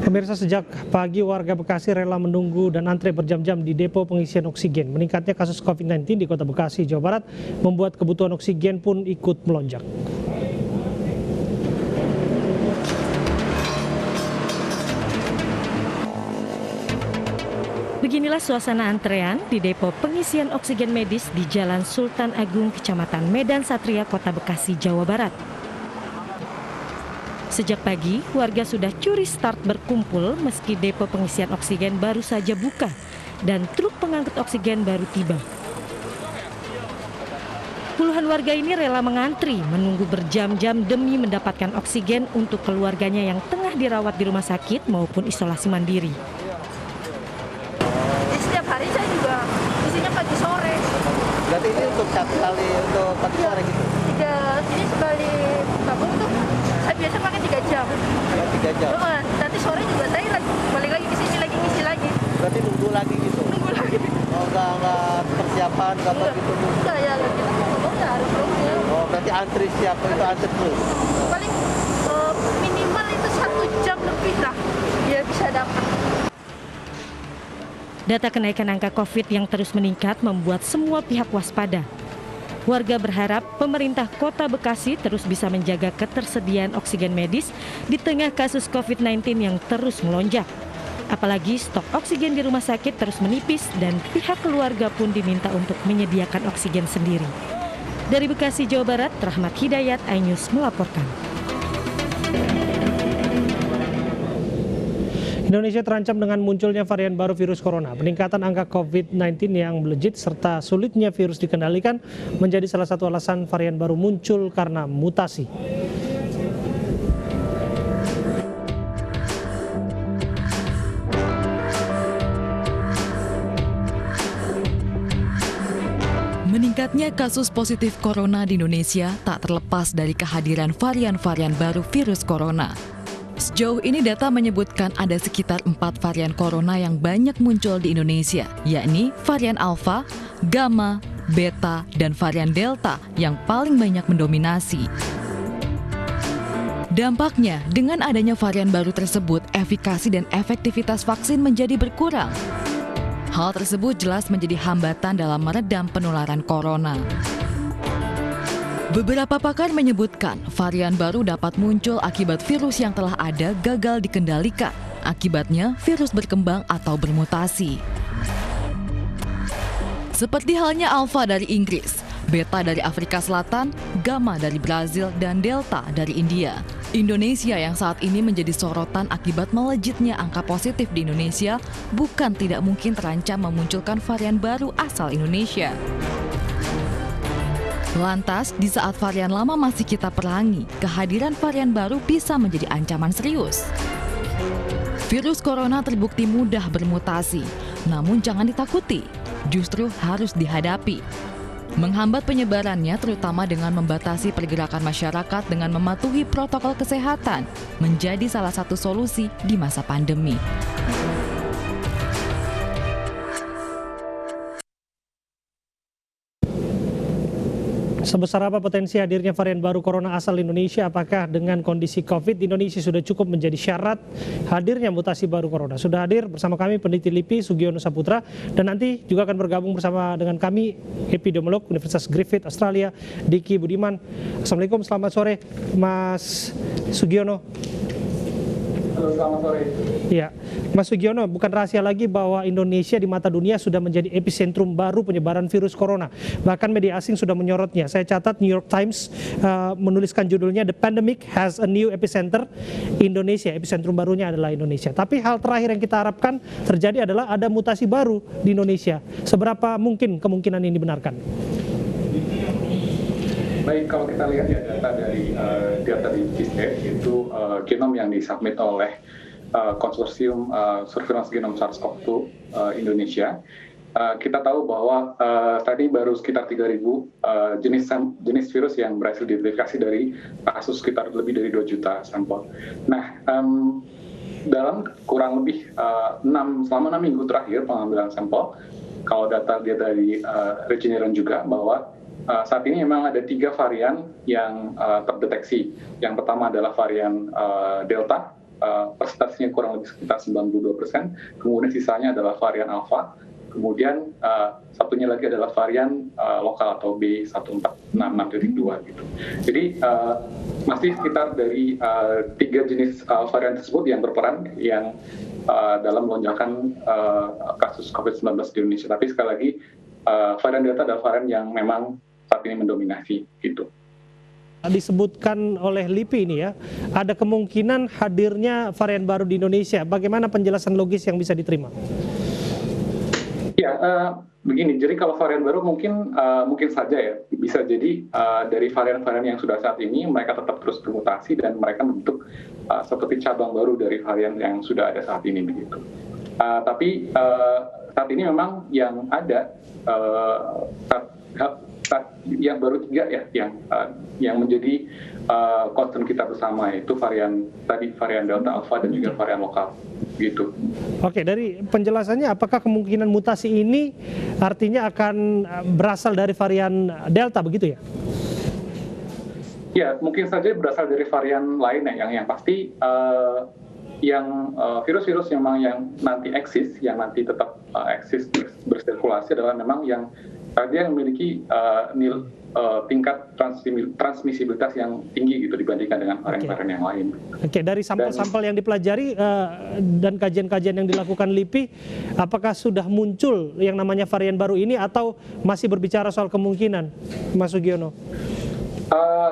Pemirsa, sejak pagi warga Bekasi rela menunggu dan antre berjam-jam di depo pengisian oksigen. Meningkatnya kasus COVID-19 di Kota Bekasi, Jawa Barat membuat kebutuhan oksigen pun ikut melonjak. Beginilah suasana antrean di depo pengisian oksigen medis di Jalan Sultan Agung, Kecamatan Medan Satria, Kota Bekasi, Jawa Barat. Sejak pagi, warga sudah curi start berkumpul meski depo pengisian oksigen baru saja buka dan truk pengangkut oksigen baru tiba. Puluhan warga ini rela mengantri menunggu berjam-jam demi mendapatkan oksigen untuk keluarganya yang tengah dirawat di rumah sakit maupun isolasi mandiri. Setiap hari saya juga isinya pagi sore. Berarti ini untuk satu kali untuk pagi sore gitu? Ini sekali tabung tuh saya biasa pakai 3 jam. 3 jam? Nanti sore juga saya balik lagi ke sini lagi ngisi lagi. Berarti nunggu lagi gitu? Nunggu lagi. Oh, nggak persiapan, nggak apa gitu? Enggak ya, kita nggak harus nunggu. Oh, berarti antri siapa itu antri terus? Paling minimal itu 1 jam lebih lah biar bisa dapat. Data kenaikan angka COVID yang terus meningkat membuat semua pihak waspada. Warga berharap pemerintah Kota Bekasi terus bisa menjaga ketersediaan oksigen medis di tengah kasus COVID-19 yang terus melonjak. Apalagi stok oksigen di rumah sakit terus menipis dan pihak keluarga pun diminta untuk menyediakan oksigen sendiri. Dari Bekasi, Jawa Barat, Rahmat Hidayat, iNews melaporkan. Indonesia terancam dengan munculnya varian baru virus corona. Peningkatan angka COVID-19 yang melejit serta sulitnya virus dikendalikan menjadi salah satu alasan varian baru muncul karena mutasi. Meningkatnya kasus positif corona di Indonesia tak terlepas dari kehadiran varian-varian baru virus corona. Sejauh ini data menyebutkan ada sekitar 4 varian corona yang banyak muncul di Indonesia, yakni varian Alpha, Gamma, Beta, dan varian Delta yang paling banyak mendominasi. Dampaknya, dengan adanya varian baru tersebut, efikasi dan efektivitas vaksin menjadi berkurang. Hal tersebut jelas menjadi hambatan dalam meredam penularan corona. Beberapa pakar menyebutkan varian baru dapat muncul akibat virus yang telah ada gagal dikendalikan. Akibatnya, virus berkembang atau bermutasi. Seperti halnya Alpha dari Inggris, Beta dari Afrika Selatan, Gamma dari Brazil, dan Delta dari India. Indonesia yang saat ini menjadi sorotan akibat melejitnya angka positif di Indonesia bukan tidak mungkin terancam memunculkan varian baru asal Indonesia. Lantas, di saat varian lama masih kita perangi, kehadiran varian baru bisa menjadi ancaman serius. Virus corona terbukti mudah bermutasi, namun jangan ditakuti, justru harus dihadapi. Menghambat penyebarannya terutama dengan membatasi pergerakan masyarakat dengan mematuhi protokol kesehatan menjadi salah satu solusi di masa pandemi. Sebesar apa potensi hadirnya varian baru corona asal Indonesia? Apakah dengan kondisi COVID di Indonesia sudah cukup menjadi syarat hadirnya mutasi baru corona? Sudah hadir bersama kami peneliti LIPI Sugiono Saputra dan nanti juga akan bergabung bersama dengan kami epidemiolog Universitas Griffith Australia Diki Budiman. Assalamualaikum, selamat sore Mas Sugiono. Halo, selamat sore. Ya, Mas Sugiono, bukan rahasia lagi bahwa Indonesia di mata dunia sudah menjadi epicentrum baru penyebaran virus corona. Bahkan media asing sudah menyorotnya. Saya catat New York Times menuliskan judulnya The Pandemic Has a New Epicenter. Indonesia, epicentrum barunya adalah Indonesia. Tapi hal terakhir yang kita harapkan terjadi adalah ada mutasi baru di Indonesia. Seberapa mungkin kemungkinan ini dibenarkan? Baik, kalau kita lihat ya data dari data di GISAID itu genom yang disubmit oleh konsorsium surveillance genom SARS-CoV-2 Indonesia. Kita tahu bahwa tadi baru sekitar 3.000 jenis virus yang berhasil diidentifikasi dari kasus sekitar lebih dari 2 juta sampel. Nah, dalam kurang lebih selama 6 minggu terakhir pengambilan sampel, kalau data dia dari Regeneron juga bahwa saat ini memang ada 3 varian yang terdeteksi. Yang pertama adalah varian Delta, persentasinya kurang kurang lebih sekitar 92%, kemudian sisanya adalah varian Alpha, kemudian satunya lagi adalah varian lokal atau B1466.2 gitu. Jadi masih sekitar dari 3 jenis varian tersebut yang berperan yang dalam lonjakan kasus COVID-19 di Indonesia. Tapi sekali lagi varian Delta adalah varian yang memang saat ini mendominasi gitu. Disebutkan oleh LIPI ini ya, ada kemungkinan hadirnya varian baru di Indonesia. Bagaimana penjelasan logis yang bisa diterima? Ya, begini. Jadi kalau varian baru mungkin saja ya, bisa jadi dari varian-varian yang sudah saat ini mereka tetap terus bermutasi dan mereka membentuk seperti cabang baru dari varian yang sudah ada saat ini begitu. Tapi saat ini memang yang ada yang baru 3 ya, yang menjadi concern kita bersama, yaitu varian Delta, Alpha dan juga varian lokal gitu. Oke, dari penjelasannya apakah kemungkinan mutasi ini artinya akan berasal dari varian Delta begitu ya? Ya, mungkin saja berasal dari varian lain ya, yang pasti virus-virus yang nanti eksis, yang nanti tetap eksis bersirkulasi adalah memang yang dia memiliki tingkat transmisibilitas yang tinggi gitu dibandingkan dengan varian-varian yang lain. Oke, dari sampel-sampel yang dipelajari dan kajian-kajian yang dilakukan LIPI, apakah sudah muncul yang namanya varian baru ini atau masih berbicara soal kemungkinan, Mas Sugiono?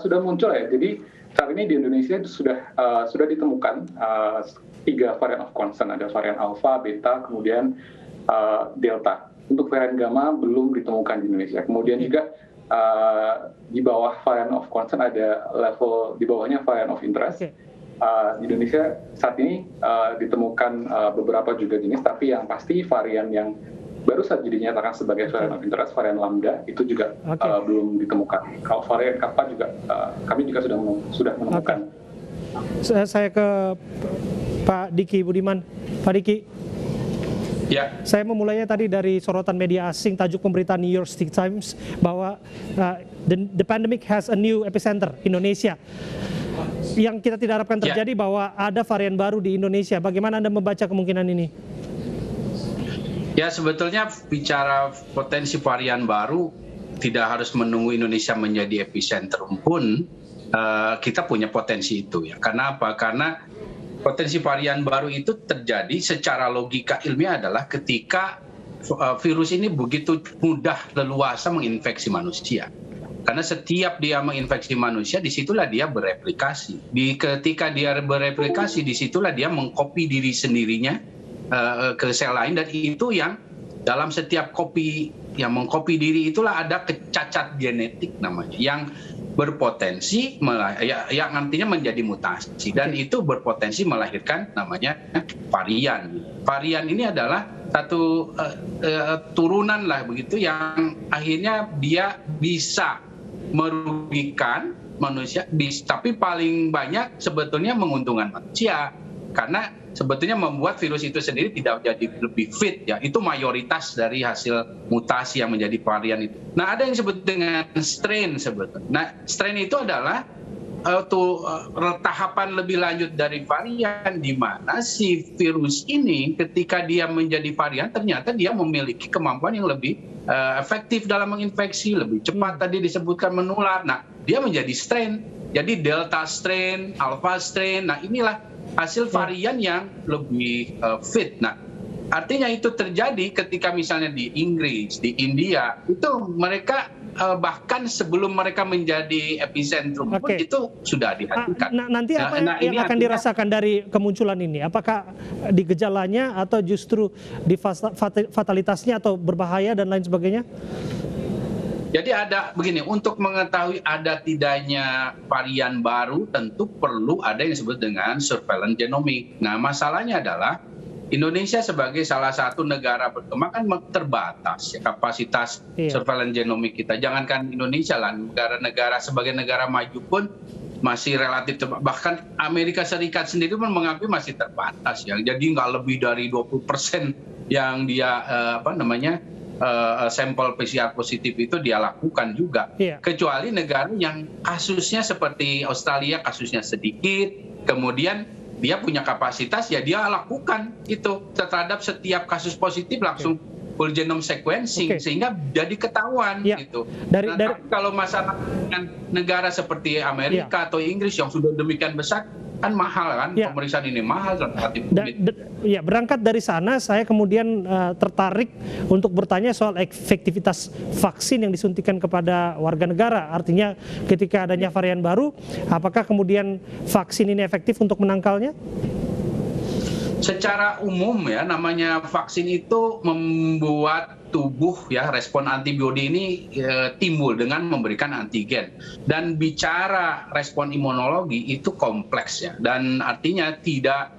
Sudah muncul ya. Jadi saat ini di Indonesia itu sudah ditemukan 3 varian of concern, ada varian Alpha, Beta, kemudian Delta. Untuk varian Gamma belum ditemukan di Indonesia. Kemudian juga di bawah varian of concern ada level di bawahnya varian of interest. Di Indonesia saat ini ditemukan beberapa juga jenis, tapi yang pasti varian yang baru saja dinyatakan sebagai varian of interest, varian Lambda, itu juga belum ditemukan. Kalau varian Kappa juga kami juga sudah menemukan. Saya ke Pak Diki Budiman. Pak Diki. Ya. Saya memulainya tadi dari sorotan media asing, tajuk pemberitaan New York Times bahwa the pandemic has a new epicenter, Indonesia. Yang kita tidak harapkan terjadi bahwa ada varian baru di Indonesia. Bagaimana Anda membaca kemungkinan ini? Ya, sebetulnya bicara potensi varian baru tidak harus menunggu Indonesia menjadi epicentrum pun kita punya potensi itu ya. Karena apa? Karena potensi varian baru itu terjadi secara logika ilmiah adalah ketika virus ini begitu mudah leluasa menginfeksi manusia. Karena setiap dia menginfeksi manusia, disitulah dia bereplikasi. Ketika dia bereplikasi, disitulah dia mengkopi diri sendirinya ke sel lain, dan itu yang dalam setiap mengkopi diri itulah ada kecacat genetik namanya, yang berpotensi yang nantinya menjadi mutasi, dan itu berpotensi melahirkan namanya varian. Varian ini adalah satu turunan lah begitu yang akhirnya dia bisa merugikan manusia, tapi paling banyak sebetulnya menguntungkan manusia karena sebetulnya membuat virus itu sendiri tidak jadi lebih fit ya. Itu mayoritas dari hasil mutasi yang menjadi varian itu. Nah, ada yang disebut dengan strain sebetulnya. Nah, strain itu adalah tahapan lebih lanjut dari varian, di mana si virus ini ketika dia menjadi varian ternyata dia memiliki kemampuan yang lebih efektif dalam menginfeksi, lebih cepat tadi disebutkan menular. Nah, dia menjadi strain. Jadi delta strain, alpha strain. Nah, inilah hasil varian yang lebih fit. Nah, artinya itu terjadi ketika misalnya di Inggris, di India, itu mereka bahkan sebelum mereka menjadi epicentrum pun itu sudah dihasilkan. Nanti apa yang akan dirasakan dari kemunculan ini? Apakah di gejalanya atau justru di fatalitasnya atau berbahaya dan lain sebagainya? Jadi ada begini, untuk mengetahui ada tidaknya varian baru tentu perlu ada yang disebut dengan surveillance genomic. Nah, masalahnya adalah Indonesia sebagai salah satu negara berkembang kan terbatas ya, kapasitas surveillance genomic kita. Jangankan Indonesia lah, negara-negara sebagai negara maju pun masih relatif terbatas. Bahkan Amerika Serikat sendiri pun mengakui masih terbatas ya. Jadi nggak lebih dari 20% yang dia sampel PCR positif itu dia lakukan juga. Kecuali negara yang kasusnya seperti Australia kasusnya sedikit, kemudian dia punya kapasitas ya dia lakukan itu terhadap setiap kasus positif langsung whole genome sequencing sehingga jadi ketahuan gitu. Tapi kalau masalah dengan negara seperti Amerika atau Inggris yang sudah demikian besar kan mahal kan pemeriksaan ini mahal relatif. Berangkat dari sana saya kemudian tertarik untuk bertanya soal efektivitas vaksin yang disuntikan kepada warga negara. Artinya ketika adanya varian baru, apakah kemudian vaksin ini efektif untuk menangkalnya? Secara umum ya namanya vaksin itu membuat tubuh ya respon antibodi ini timbul dengan memberikan antigen, dan bicara respon imunologi itu kompleks ya, dan artinya tidak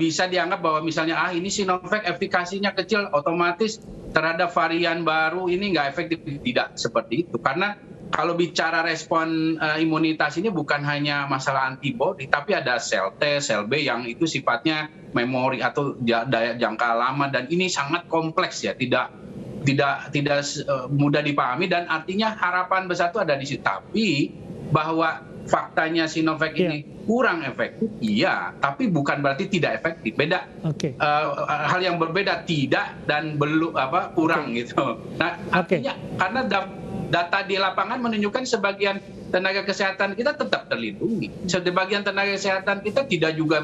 bisa dianggap bahwa misalnya ini Sinovac efikasinya kecil otomatis terhadap varian baru ini nggak efektif. Tidak seperti itu, karena kalau bicara respon imunitas ini bukan hanya masalah antibodi, tapi ada sel T, sel B yang itu sifatnya memori atau daya jangka lama, dan ini sangat kompleks ya, tidak mudah dipahami, dan artinya harapan besar itu ada di situ. Tapi bahwa faktanya Sinovac ini kurang efektif, iya, tapi bukan berarti tidak efektif. Beda. Hal yang berbeda, tidak dan belum kurang gitu. Nah, artinya karena data di lapangan menunjukkan sebagian tenaga kesehatan kita tetap terlindungi. Sebagian tenaga kesehatan kita tidak juga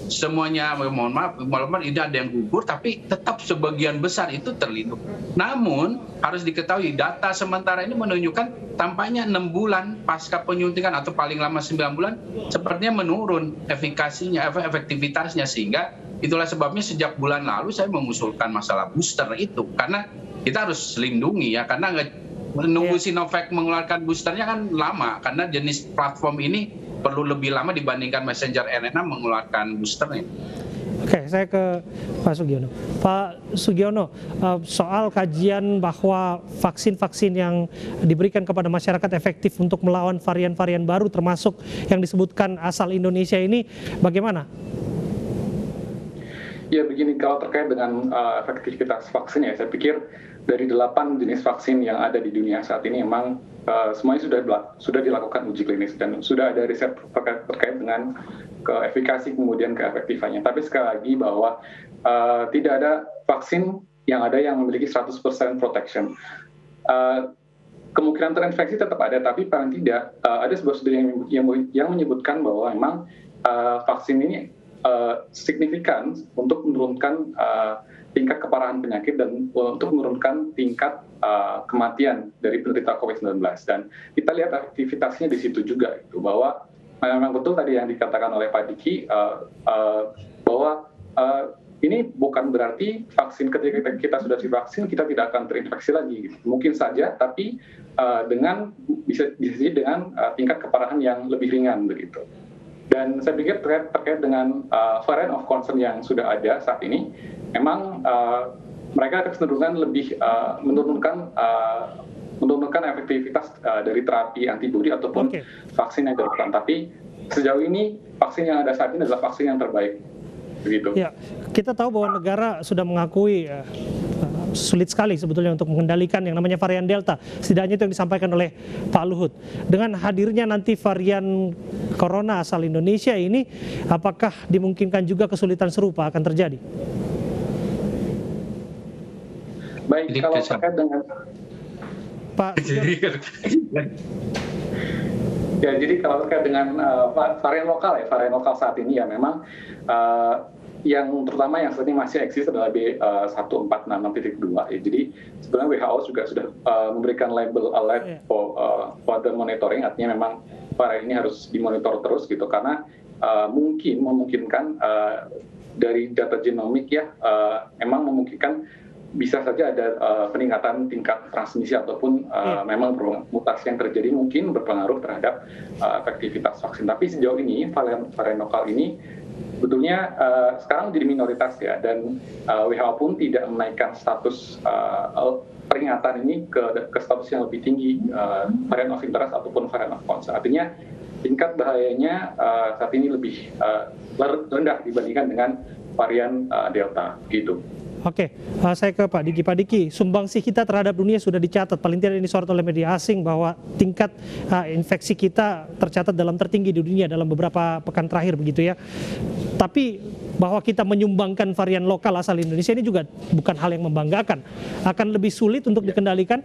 semuanya, mohon maaf, ini ada yang gugur, tapi tetap sebagian besar itu terlindungi. Namun harus diketahui data sementara ini menunjukkan tampaknya 6 bulan pasca penyuntikan atau paling lama 9 bulan sepertinya menurun efektivitasnya, sehingga itulah sebabnya sejak bulan lalu saya mengusulkan masalah booster itu, karena kita harus lindungi ya, karena menunggu Sinovac mengeluarkan boosternya kan lama, karena jenis platform ini perlu lebih lama dibandingkan messenger RNA mengeluarkan boosternya. Oke, saya ke Pak Sugiono. Pak Sugiono, soal kajian bahwa vaksin-vaksin yang diberikan kepada masyarakat efektif untuk melawan varian-varian baru termasuk yang disebutkan asal Indonesia ini bagaimana? Ya begini, kalau terkait dengan efektivitas vaksin ya, saya pikir dari 8 jenis vaksin yang ada di dunia saat ini memang semuanya sudah dilakukan uji klinis dan sudah ada riset terkait dengan keefikasi kemudian keefektifannya. Tapi sekali lagi bahwa tidak ada vaksin yang memiliki 100% protection. Kemungkinan terinfeksi tetap ada, tapi paling tidak ada sebuah studi yang menyebutkan bahwa memang vaksin ini signifikan untuk menurunkan tingkat keparahan penyakit dan untuk menurunkan tingkat kematian dari penderita COVID-19. Dan kita lihat aktivitasnya di situ juga, itu bahwa memang betul tadi yang dikatakan oleh Pak Diki, bahwa ini bukan berarti vaksin ketika kita sudah divaksin kita tidak akan terinfeksi lagi. Mungkin saja, tapi bisa dengan tingkat keparahan yang lebih ringan begitu. Dan saya pikir terkait dengan variant of concern yang sudah ada saat ini, memang mereka kecenderungan lebih menurunkan efektivitas dari terapi antibodi ataupun vaksin yang dilakukan. Tapi sejauh ini vaksin yang ada saat ini adalah vaksin yang terbaik. Begitu. Ya, kita tahu bahwa negara sudah mengakui sulit sekali sebetulnya untuk mengendalikan yang namanya varian Delta. Setidaknya itu yang disampaikan oleh Pak Luhut. Dengan hadirnya nanti varian Corona asal Indonesia ini, apakah dimungkinkan juga kesulitan serupa akan terjadi? Baik, kalau terkait dengan Pak ya, jadi kalau terkait dengan varian lokal saat ini ya memang yang terutama yang saat ini masih eksis adalah B1466.2. Ya, jadi sebenarnya WHO juga sudah memberikan label alert for the monitoring, artinya memang varian ini harus dimonitor terus gitu, karena memungkinkan dari data genomik ya memang memungkinkan bisa saja ada peningkatan tingkat transmisi ataupun memang mutasi yang terjadi mungkin berpengaruh terhadap efektivitas vaksin. Tapi sejauh ini varian lokal ini sebetulnya sekarang jadi minoritas ya, dan WHO pun tidak menaikkan status peringatan ini ke status yang lebih tinggi, variant of interest ataupun variant of concern. Artinya tingkat bahayanya saat ini lebih rendah dibandingkan dengan varian Delta gitu. Oke, saya ke Pak Diki. Pak Diki, sumbangsih kita terhadap dunia sudah dicatat, paling tidak ini sorot oleh media asing bahwa tingkat infeksi kita tercatat dalam tertinggi di dunia dalam beberapa pekan terakhir begitu ya. Tapi bahwa kita menyumbangkan varian lokal asal Indonesia ini juga bukan hal yang membanggakan. Akan lebih sulit untuk dikendalikan?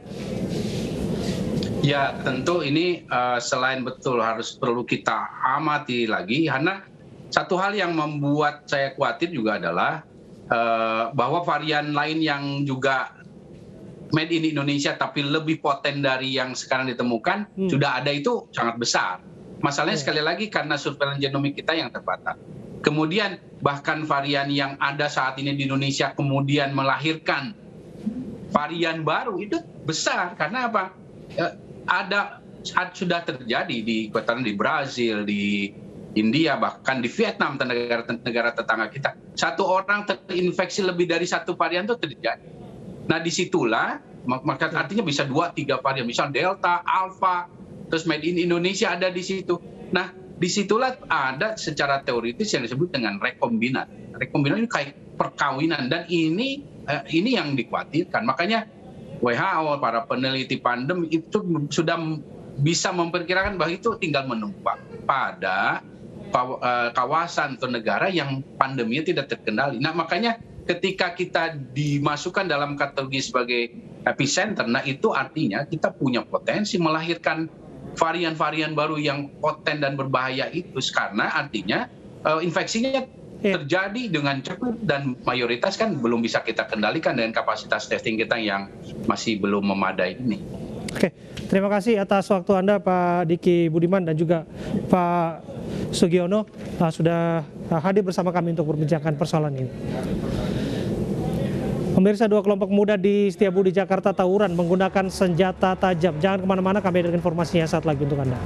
Ya, tentu ini selain betul perlu kita amati lagi, karena satu hal yang membuat saya khawatir juga adalah bahwa varian lain yang juga made in Indonesia tapi lebih poten dari yang sekarang ditemukan sudah ada itu sangat besar. Masalahnya sekali lagi karena surveillance genomik kita yang terbatas. Kemudian bahkan varian yang ada saat ini di Indonesia kemudian melahirkan varian baru itu besar karena apa? Sudah terjadi di Brazil, di India, bahkan di Vietnam, negara tetangga kita. Satu orang terinfeksi lebih dari satu varian itu terjadi. Nah disitulah, maka artinya bisa 2-3 varian, misal Delta, Alpha, terus made in Indonesia ada di situ. Nah disitulah ada secara teoritis yang disebut dengan rekombinan. Rekombinan ini kayak perkawinan, dan ini yang dikhawatirkan. Makanya WHO, para peneliti pandemi itu sudah bisa memperkirakan bahwa itu tinggal menumpang pada kawasan atau negara yang pandeminya tidak terkendali. Nah makanya ketika kita dimasukkan dalam kategori sebagai epicenter, nah itu artinya kita punya potensi melahirkan varian-varian baru yang poten dan berbahaya itu, karena artinya infeksinya terjadi dengan cepat dan mayoritas kan belum bisa kita kendalikan dengan kapasitas testing kita yang masih belum memadai ini. Oke, terima kasih atas waktu Anda Pak Diki Budiman dan juga Pak Sugiono sudah hadir bersama kami untuk membincangkan persoalan ini. Pemirsa, 2 kelompok muda di Setiabudi, Jakarta tawuran menggunakan senjata tajam. Jangan kemana-mana, kami ada informasinya saat lagi untuk Anda.